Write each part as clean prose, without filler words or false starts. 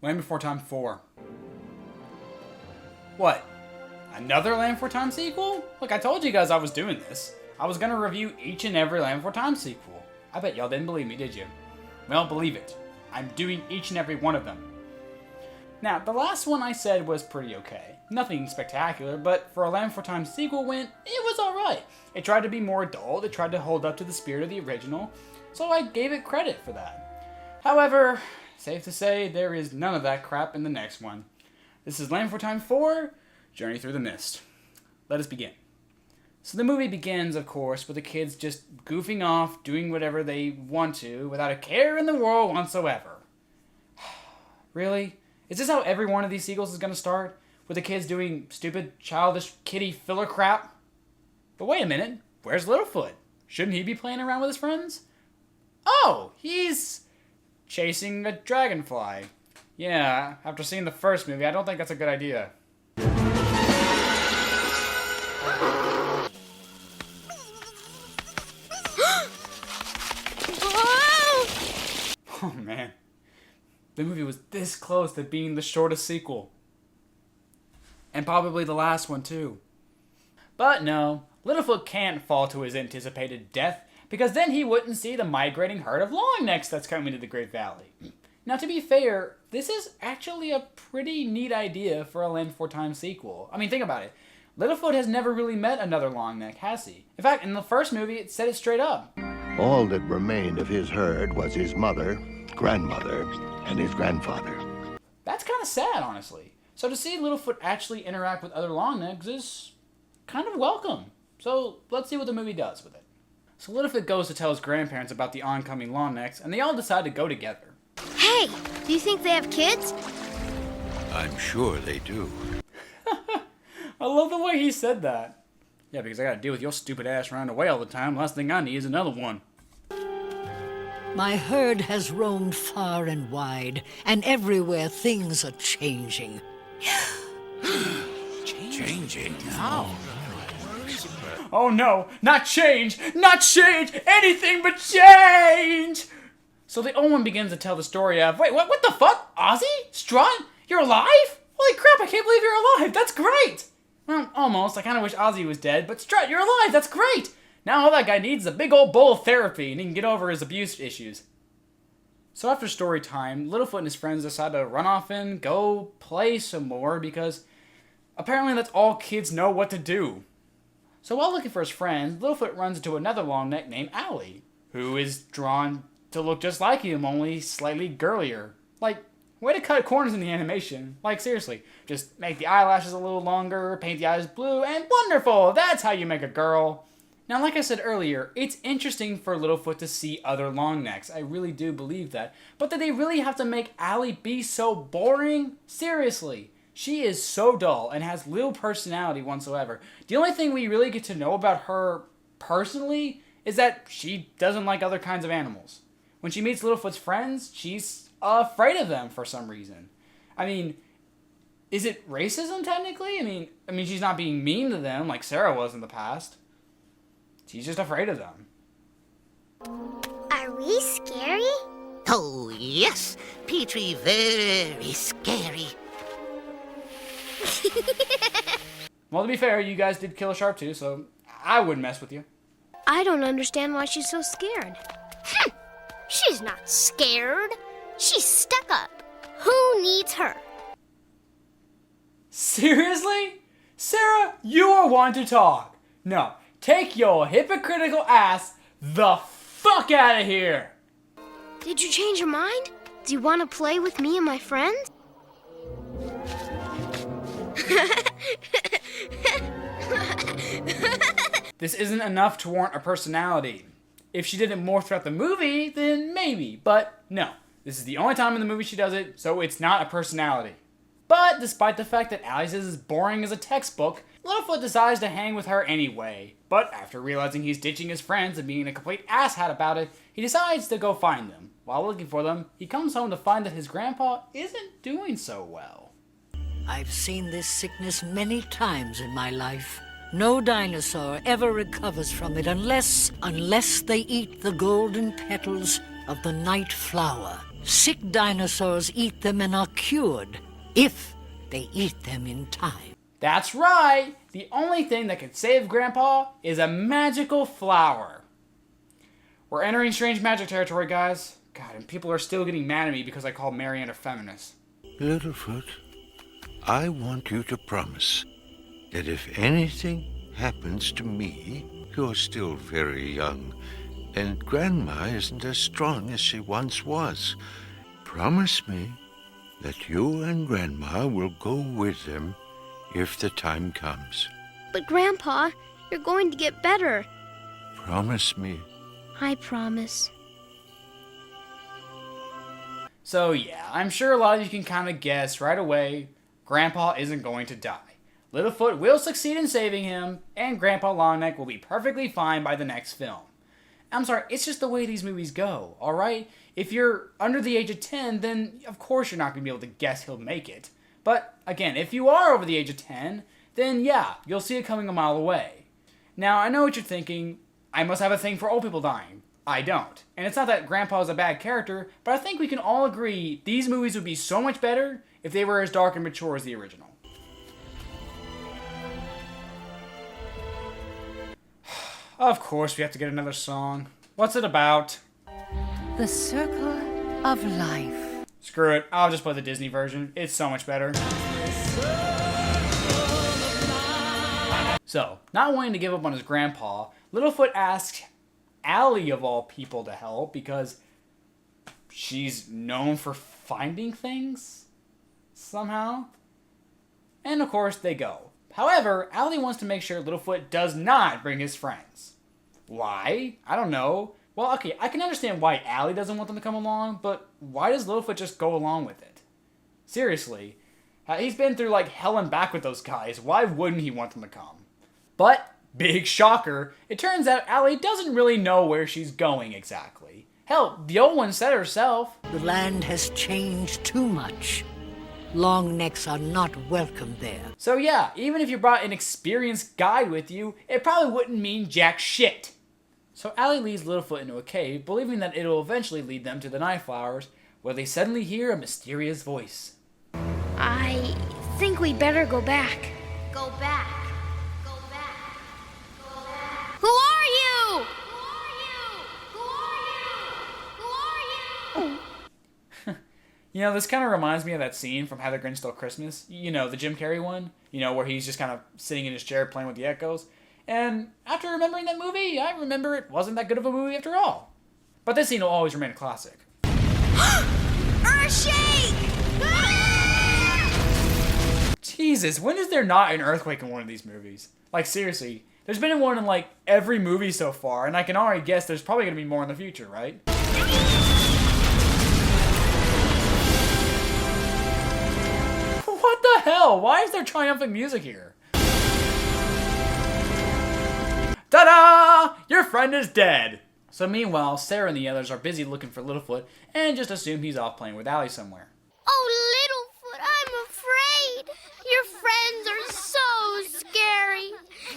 Land Before Time 4. What? Another Land Before Time sequel? Look, I told you guys I was doing this. I was gonna review each and every Land Before Time sequel. I bet y'all didn't believe me, did you? Well, believe it. I'm doing each and every one of them. Now, the last one I said was pretty okay. Nothing spectacular, but for a Land Before Time sequel it was alright. It tried to be more adult, it tried to hold up to the spirit of the original, so I gave it credit for that. However, safe to say, there is none of that crap in the next one. This is Land Before Time 4, Journey Through the Mist. Let us begin. So the movie begins, of course, with the kids just goofing off, doing whatever they want to, without a care in the world whatsoever. Really? Is this how every one of these sequels is going to start? With the kids doing stupid, childish, kiddie filler crap? But wait a minute, where's Littlefoot? Shouldn't he be playing around with his friends? Oh, he's chasing a dragonfly. Yeah, after seeing the first movie, I don't think that's a good idea. Oh man, the movie was this close to being the shortest sequel. And probably the last one too. But no, Littlefoot can't fall to his anticipated death, because then he wouldn't see the migrating herd of longnecks that's coming to the Great Valley. Now, to be fair, this is actually a pretty neat idea for a Land Before Time sequel. I mean, think about it. Littlefoot has never really met another longneck, has he? In fact, in the first movie, it said it straight up. All that remained of his herd was his mother, grandmother, and his grandfather. That's kind of sad, honestly. So to see Littlefoot actually interact with other longnecks is kind of welcome. So let's see what the movie does with it. So Littlefoot goes to tell his grandparents about the oncoming longnecks, and they all decide to go together. Hey, do you think they have kids? I'm sure they do. I love the way he said that. Yeah, because I gotta deal with your stupid ass running away all the time. Last thing I need is another one. My herd has roamed far and wide, and everywhere things are changing. Changing? How? Oh no, not change! Not change! Anything but change! So the old one begins to tell the story of, wait, what the fuck? Ozzy? Strut? You're alive? Holy crap, I can't believe you're alive! That's great! Well, almost. I kind of wish Ozzy was dead, but Strut, you're alive! That's great! Now all that guy needs is a big old bowl of therapy, and he can get over his abuse issues. So after story time, Littlefoot and his friends decide to run off and go play some more, because apparently that's all kids know what to do. So while looking for his friends, Littlefoot runs into another longneck named Allie, who is drawn to look just like him, only slightly girlier. Like, way to cut corners in the animation. Like, seriously, just make the eyelashes a little longer, paint the eyes blue, and wonderful! That's how you make a girl! Now, like I said earlier, it's interesting for Littlefoot to see other longnecks. I really do believe that. But did they really have to make Allie be so boring? Seriously. She is so dull and has little personality whatsoever. The only thing we really get to know about her personally is that she doesn't like other kinds of animals. When she meets Littlefoot's friends, she's afraid of them for some reason. I mean, is it racism technically? I mean, she's not being mean to them like Sarah was in the past. She's just afraid of them. Are we scary? Oh, yes. Petrie, very scary. Well, to be fair, you guys did kill a shark too, so I wouldn't mess with you. I don't understand why she's so scared. She's not scared. She's stuck up. Who needs her? Seriously? Sarah, you are one to talk. No, take your hypocritical ass the fuck out of here. Did you change your mind? Do you want to play with me and my friends? This isn't enough to warrant a personality. If she did it more throughout the movie, then maybe. But no, this is the only time in the movie she does it, so it's not a personality. But despite the fact that Allie's is as boring as a textbook, Littlefoot decides to hang with her anyway. But after realizing he's ditching his friends and being a complete asshat about it, he decides to go find them. While looking for them, he comes home to find that his grandpa isn't doing so well. I've seen this sickness many times in my life. No dinosaur ever recovers from it unless they eat the golden petals of the night flower. Sick dinosaurs eat them and are cured, if they eat them in time. That's right! The only thing that can save Grandpa is a magical flower. We're entering strange magic territory, guys. God, and people are still getting mad at me because I call Marianne a feminist. Littlefoot, I want you to promise that if anything happens to me, you're still very young, and Grandma isn't as strong as she once was. Promise me that you and Grandma will go with them if the time comes. But Grandpa, you're going to get better. Promise me. I promise. So yeah, I'm sure a lot of you can kind of guess right away, Grandpa isn't going to die. Littlefoot will succeed in saving him, and Grandpa Longneck will be perfectly fine by the next film. I'm sorry, it's just the way these movies go, alright? If you're under the age of 10, then of course you're not going to be able to guess he'll make it. But again, if you are over the age of 10, then yeah, you'll see it coming a mile away. Now, I know what you're thinking, I must have a thing for old people dying. I don't. And it's not that Grandpa's a bad character, but I think we can all agree these movies would be so much better if they were as dark and mature as the original. Of course we have to get another song. What's it about? The Circle of Life. Screw it, I'll just play the Disney version. It's so much better. So, not wanting to give up on his grandpa, Littlefoot asks Allie of all people to help because she's known for finding things somehow. And of course they go. However, Allie wants to make sure Littlefoot does not bring his friends. Why? I don't know. Well, okay, I can understand why Allie doesn't want them to come along, but why does Littlefoot just go along with it? Seriously. He's been through like hell and back with those guys. Why wouldn't he want them to come? But, big shocker, it turns out Allie doesn't really know where she's going exactly. Hell, the old one said herself. The land has changed too much. Long necks are not welcome there. So yeah, even if you brought an experienced guide with you, it probably wouldn't mean jack shit. So Allie leads Littlefoot into a cave, believing that it'll eventually lead them to the Nightflowers, where they suddenly hear a mysterious voice. I think we better go back. Go back. Go back. Go back. Who are you? Who are you? Who are you? Who are you? You know, this kind of reminds me of that scene from How the Grinch Stole Christmas. You know, the Jim Carrey one. You know, where he's just kind of sitting in his chair playing with the echoes. And after remembering that movie, I remember it wasn't that good of a movie after all. But this scene will always remain a classic. Earthshake! Jesus, when is there not an earthquake in one of these movies? Like, seriously. There's been one in, like, every movie so far, and I can already guess there's probably going to be more in the future, right? What the hell? Why is there triumphant music here? Ta-da! Your friend is dead! So meanwhile, Sarah and the others are busy looking for Littlefoot and just assume he's off playing with Allie somewhere. Oh, Littlefoot, I'm afraid. Your friends are so scary.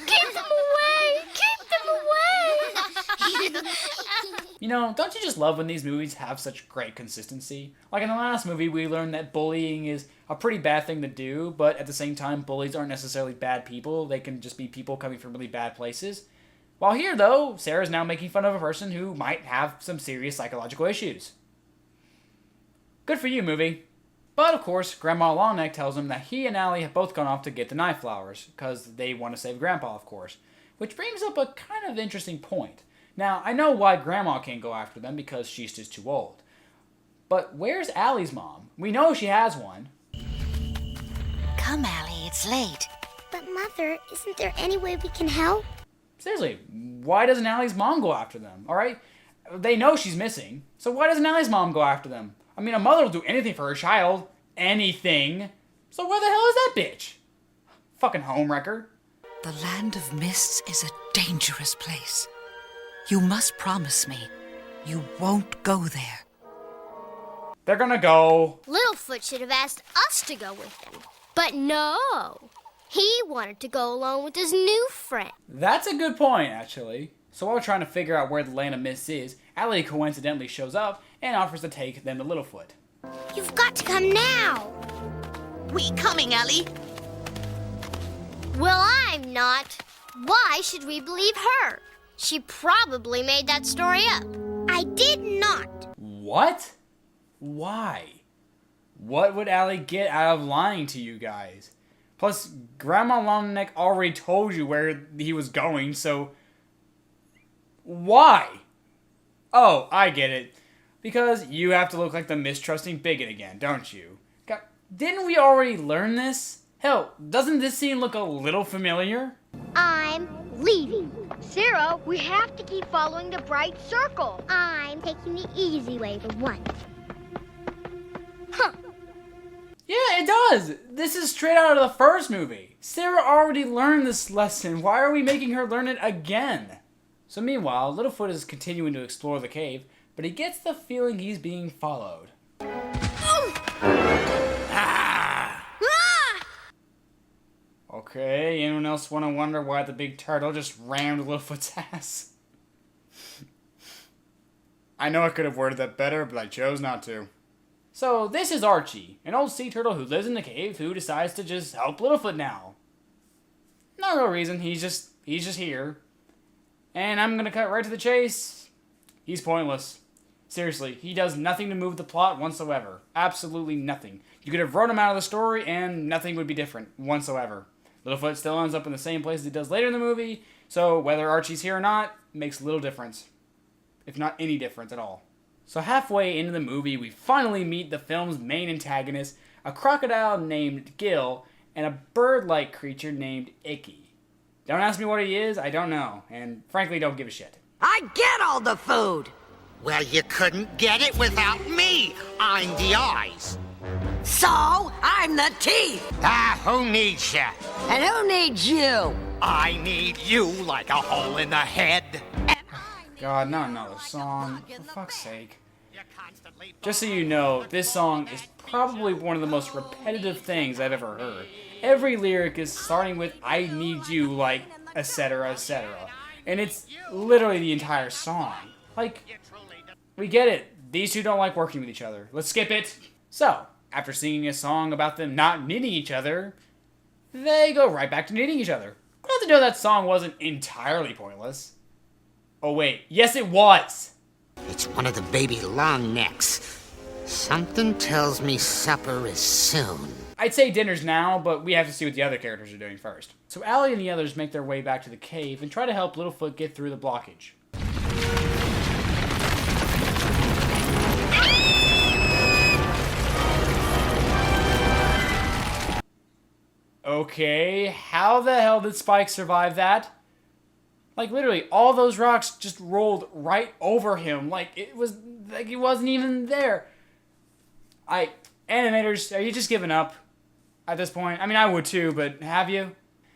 Keep them away. Keep them away. You know, don't you just love when these movies have such great consistency? Like in the last movie, we learned that bullying is a pretty bad thing to do, but at the same time, bullies aren't necessarily bad people. They can just be people coming from really bad places. While here, though, Sarah's now making fun of a person who might have some serious psychological issues. Good for you, movie. But, of course, Grandma Longneck tells him that he and Allie have both gone off to get the Nightflowers, because they want to save Grandpa, of course. Which brings up a kind of interesting point. Now, I know why Grandma can't go after them, because she's just too old. But where's Allie's mom? We know she has one. Come, Allie, it's late. But, Mother, isn't there any way we can help? Seriously, why doesn't Allie's mom go after them, alright? They know she's missing, so why doesn't Allie's mom go after them? I mean, a mother will do anything for her child. Anything. So where the hell is that bitch? Fucking homewrecker. The land of mists is a dangerous place. You must promise me you won't go there. They're gonna go. Littlefoot should have asked us to go with him. But no. He wanted to go along with his new friend. That's a good point, actually. So while trying to figure out where the land of mists is, Allie coincidentally shows up and offers to take them to Littlefoot. You've got to come now. We coming, Ellie? Well, I'm not. Why should we believe her? She probably made that story up. I did not. What? Why? What would Allie get out of lying to you guys? Plus, Grandma Longneck already told you where he was going, so... Why? Oh, I get it. Because you have to look like the mistrusting bigot again, don't you? God, didn't we already learn this? Hell, doesn't this scene look a little familiar? I'm leaving. Sarah, we have to keep following the bright circle. I'm taking the easy way for once. Huh. Yeah, it does. This is straight out of the first movie. Sarah already learned this lesson. Why are we making her learn it again? So meanwhile, Littlefoot is continuing to explore the cave, but he gets the feeling he's being followed. Okay, anyone else want to wonder why the big turtle just rammed Littlefoot's ass? I know I could have worded that better, but I chose not to. So, this is Archie, an old sea turtle who lives in the cave who decides to just help Littlefoot now. No real reason, he's just here. And I'm gonna cut right to the chase. He's pointless. Seriously, he does nothing to move the plot whatsoever. Absolutely nothing. You could have wrote him out of the story and nothing would be different whatsoever. Littlefoot still ends up in the same place as he does later in the movie, so whether Archie's here or not makes little difference. If not any difference at all. So halfway into the movie, we finally meet the film's main antagonist, a crocodile named Gil, and a bird-like creature named Icky. Don't ask me what he is, I don't know, and frankly don't give a shit. I get all the food. Well, you couldn't get it without me. I'm the eyes. So, I'm the teeth. Who needs ya? And who needs you? I need you like a hole in the head. God, not another song. For fuck's sake. Just so you know, this song is probably one of the most repetitive things I've ever heard. Every lyric is starting with, I need you, like, etc., etc. And it's literally the entire song. Like, we get it. These two don't like working with each other. Let's skip it. So, after singing a song about them not needing each other, they go right back to needing each other. Glad to know that song wasn't entirely pointless. Oh wait, yes it was! It's one of the baby long necks. Something tells me supper is soon. I'd say dinner's now, but we have to see what the other characters are doing first. So Allie and the others make their way back to the cave and try to help Littlefoot get through the blockage. Okay, how the hell did Spike survive that? Like, literally, all those rocks just rolled right over him. Like he wasn't even there. Animators, are you just giving up at this point? I mean, I would too, but have you?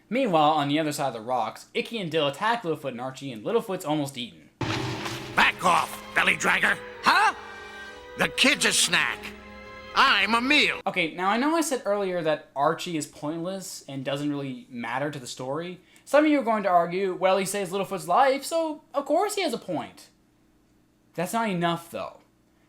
Meanwhile, on the other side of the rocks, Icky and Dill attack Littlefoot and Archie, and Littlefoot's almost eaten. Back off, belly dragger. Huh? The kid's a snack. I'm a meal. Okay, now I know I said earlier that Archie is pointless and doesn't really matter to the story. Some of you are going to argue, well, he saves Littlefoot's life, so of course he has a point. That's not enough, though.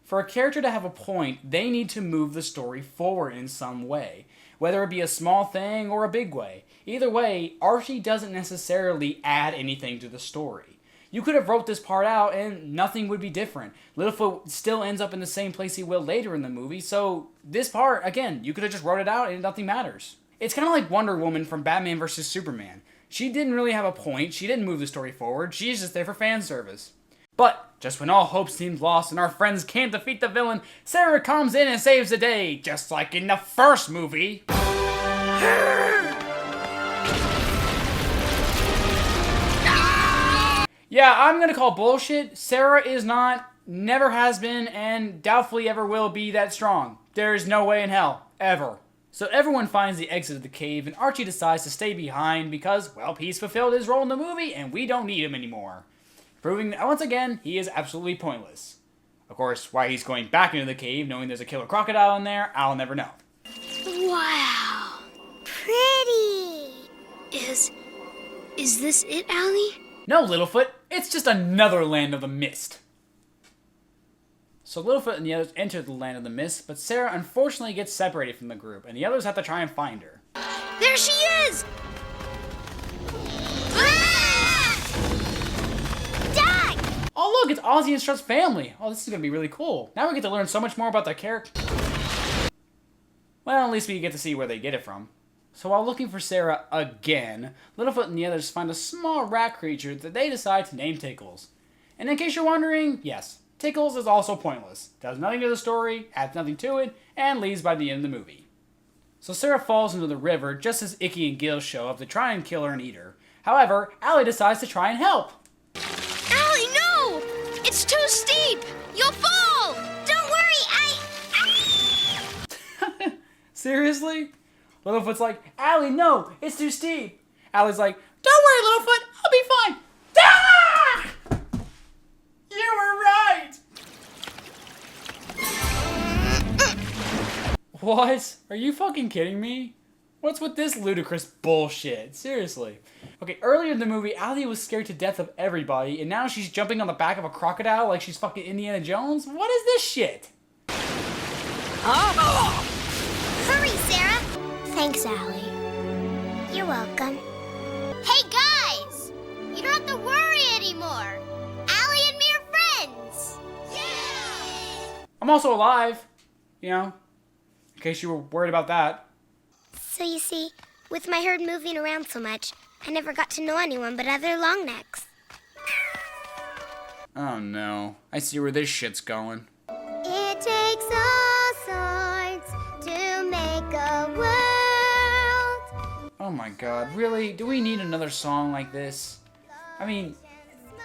For a character to have a point, they need to move the story forward in some way, whether it be a small thing or a big way. Either way, Archie doesn't necessarily add anything to the story. You could have wrote this part out and nothing would be different. Littlefoot still ends up in the same place he will later in the movie, so this part, again, you could have just wrote it out and nothing matters. It's kind of like Wonder Woman from Batman vs. Superman. She didn't really have a point, she didn't move the story forward, she's just there for fan service. But, just when all hope seems lost and our friends can't defeat the villain, Sarah comes in and saves the day, just like in the first movie. Yeah, I'm gonna call bullshit. Sarah is not, never has been, and doubtfully ever will be that strong. There's no way in hell. Ever. So everyone finds the exit of the cave, and Archie decides to stay behind because, well, he's fulfilled his role in the movie, and we don't need him anymore. Proving that, once again, he is absolutely pointless. Of course, why he's going back into the cave, knowing there's a killer crocodile in there, I'll never know. Wow. Pretty. Is this it, Allie? No, Littlefoot, it's just another land of the mist. So Littlefoot and the others enter the land of the mist, but Sarah unfortunately gets separated from the group, and the others have to try and find her. There she is! Ah! Dad! Oh look, it's Ozzy and Strut's family. Oh, this is gonna be really cool. Now we get to learn so much more about their character. Well, at least we get to see where they get it from. So while looking for Sarah again, Littlefoot and the others find a small rat creature that they decide to name Tickles. And in case you're wondering, yes, Tickles is also pointless. Does nothing to the story, adds nothing to it, and leaves by the end of the movie. So Sarah falls into the river just as Icky and Gil show up to try and kill her and eat her. However, Allie decides to try and help. Allie, no! It's too steep! You'll fall! Don't worry, Seriously? Littlefoot's like, Allie, no, it's too steep. Allie's like, don't worry, Littlefoot, I'll be fine. Ah! You were right! What? Are you fucking kidding me? What's with this ludicrous bullshit? Seriously. Okay, earlier in the movie, Allie was scared to death of everybody, and now she's jumping on the back of a crocodile like she's fucking Indiana Jones? What is this shit? Hurry, Sarah! Thanks, Allie. You're welcome. Hey, guys! You don't have to worry anymore. Allie and me are friends! Yay! I'm also alive, you know, in case you were worried about that. So you see, with my herd moving around so much, I never got to know anyone but other longnecks. Oh no, I see where this shit's going. It takes all sorts to make a world. Oh my god, really? Do we need another song like this? I mean,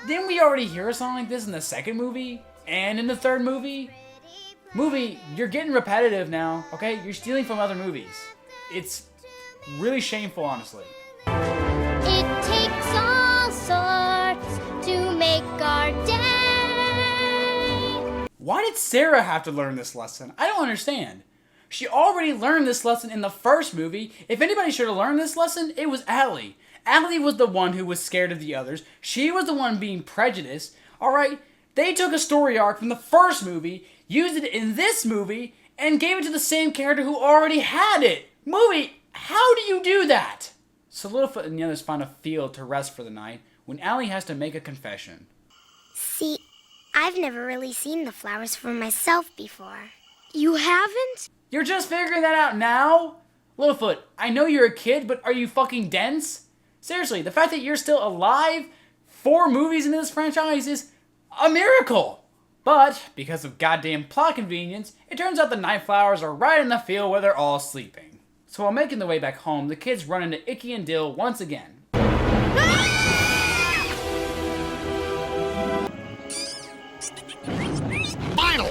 didn't we already hear a song like this in the second movie? And in the third movie? Movie, you're getting repetitive now, okay? You're stealing from other movies. It's really shameful, honestly. It takes all sorts to make our day. Why did Sarah have to learn this lesson? I don't understand. She already learned this lesson in the first movie. If anybody should have learned this lesson, it was Allie. Allie was the one who was scared of the others. She was the one being prejudiced. Alright, they took a story arc from the first movie, used it in this movie, and gave it to the same character who already had it. Movie, how do you do that? So Littlefoot and the others find a field to rest for the night when Allie has to make a confession. See, I've never really seen the flowers for myself before. You haven't? You're just figuring that out now? Littlefoot, I know you're a kid, but are you fucking dense? Seriously, the fact that you're still alive 4 movies into this franchise is a miracle. But, because of goddamn plot convenience, it turns out the night flowers are right in the field where they're all sleeping. So while making their way back home, the kids run into Icky and Dill once again. Final!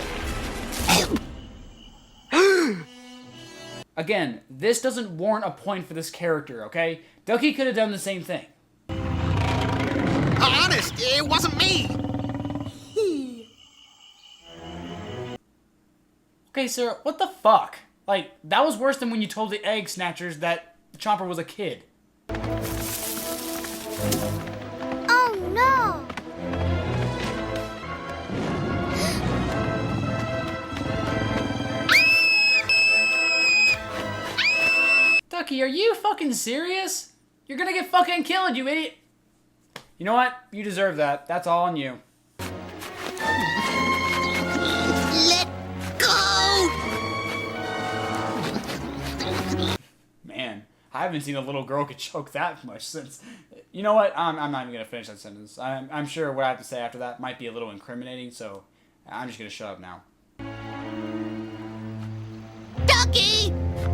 Again, this doesn't warrant a point for this character, okay? Ducky could have done the same thing. Honest, it wasn't me! Okay, Sarah, what the fuck? Like, that was worse than when you told the egg snatchers that Chomper was a kid. Oh no! Ducky, are you fucking serious? You're gonna get fucking killed, you idiot! You know what? You deserve that. That's all on you. Let go! Man, I haven't seen a little girl get choked that much since... You know what? I'm not even gonna finish that sentence. I'm sure what I have to say after that might be a little incriminating, so I'm just gonna shut up now. Ducky!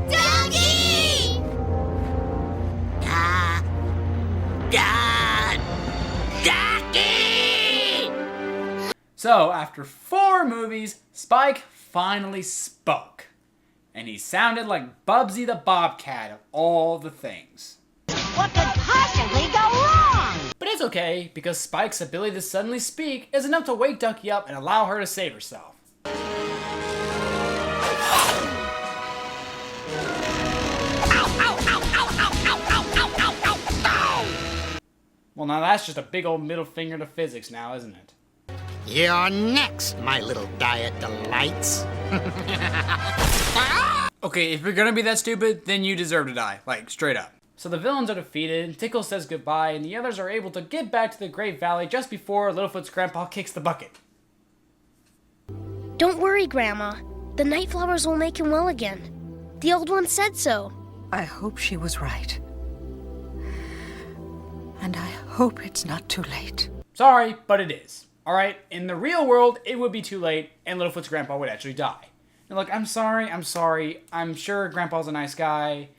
Ducky! Ducky! So, after 4 movies, Spike finally spoke. And he sounded like Bubsy the Bobcat of all the things. What could possibly go wrong? But it's okay, because Spike's ability to suddenly speak is enough to wake Ducky up and allow her to save herself. Well, now that's just a big old middle finger to physics now, isn't it? You're next, my little diet delights. Okay, if you're gonna be that stupid, then you deserve to die. Like, straight up. So the villains are defeated, Tickle says goodbye, and the others are able to get back to the Great Valley just before Littlefoot's grandpa kicks the bucket. Don't worry, Grandma. The night flowers will make him well again. The old one said so. I hope she was right. And I hope it's not too late. Sorry, but it is. Alright, in the real world, it would be too late, and Littlefoot's grandpa would actually die. And look, I'm sorry. I'm sure Grandpa's a nice guy.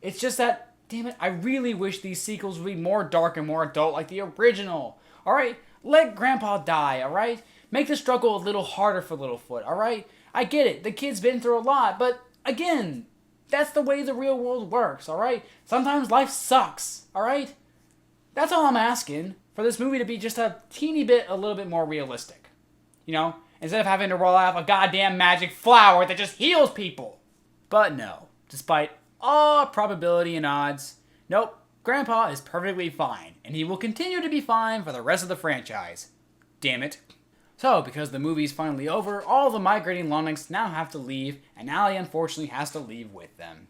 It's just that, damn it, I really wish these sequels would be more dark and more adult like the original. Alright, let Grandpa die, alright? Make the struggle a little harder for Littlefoot, alright? I get it, the kid's been through a lot, but again, that's the way the real world works, alright? Sometimes life sucks, alright? That's all I'm asking, for this movie to be just a teeny bit, a little bit more realistic. You know? Instead of having to roll out a goddamn magic flower that just heals people. But no, despite all probability and odds, nope, Grandpa is perfectly fine, and he will continue to be fine for the rest of the franchise. Damn it. So, because the movie's finally over, all the migrating longnecks now have to leave, and Allie unfortunately has to leave with them.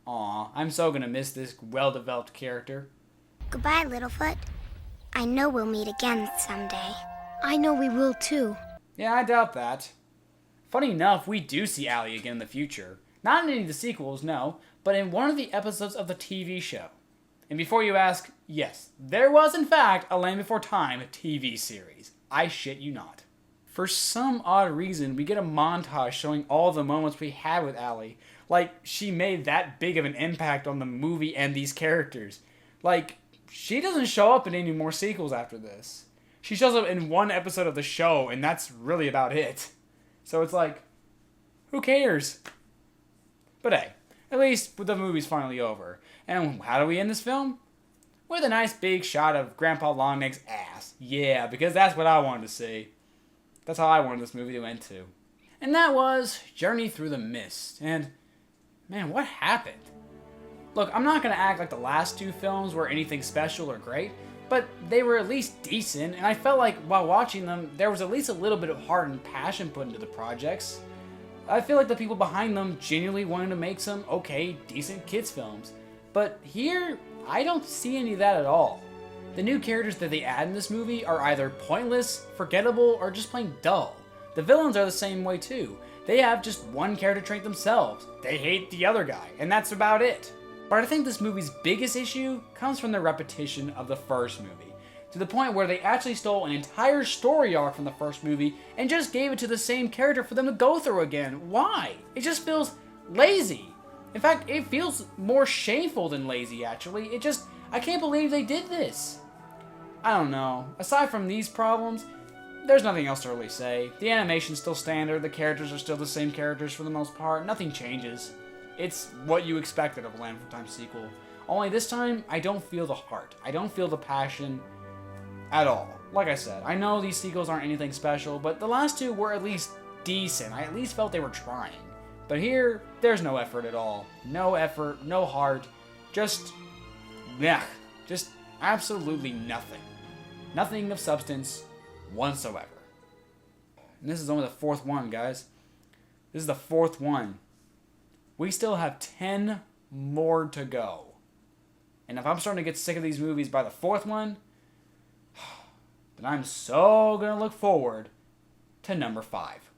Aw, I'm so gonna miss this well-developed character. Goodbye, Littlefoot. I know we'll meet again someday. I know we will too. Yeah, I doubt that. Funny enough, we do see Allie again in the future. Not in any of the sequels, no, but in one of the episodes of the TV show. And before you ask, yes, there was in fact a Land Before Time TV series. I shit you not. For some odd reason, we get a montage showing all the moments we had with Allie. Like, she made that big of an impact on the movie and these characters. Like, she doesn't show up in any more sequels after this. She shows up in one episode of the show, and that's really about it. So it's like, who cares? But hey, at least the movie's finally over. And how do we end this film? With a nice big shot of Grandpa Longneck's ass. Yeah, because that's what I wanted to see. That's how I wanted this movie to end too. And that was Journey Through the Mist. And, man, what happened? Look, I'm not going to act like the last two films were anything special or great, but they were at least decent, and I felt like while watching them, there was at least a little bit of heart and passion put into the projects. I feel like the people behind them genuinely wanted to make some okay, decent kids films. But here, I don't see any of that at all. The new characters that they add in this movie are either pointless, forgettable, or just plain dull. The villains are the same way too. They have just one character trait themselves. They hate the other guy, and that's about it. But I think this movie's biggest issue comes from the repetition of the first movie, to the point where they actually stole an entire story arc from the first movie and just gave it to the same character for them to go through again. Why? It just feels lazy. In fact, it feels more shameful than lazy, actually. I can't believe they did this. I don't know. Aside from these problems, there's nothing else to really say. The animation's still standard, the characters are still the same characters for the most part, nothing changes. It's what you expected of a Land Before Time sequel. Only this time, I don't feel the heart. I don't feel the passion at all. Like I said, I know these sequels aren't anything special, but the last two were at least decent. I at least felt they were trying. But here, there's no effort at all. No effort, no heart, just absolutely nothing. Nothing of substance whatsoever. And this is only the fourth one, guys. This is the fourth one. We still have 10 more to go. And if I'm starting to get sick of these movies by the fourth one, then I'm so gonna look forward to number 5.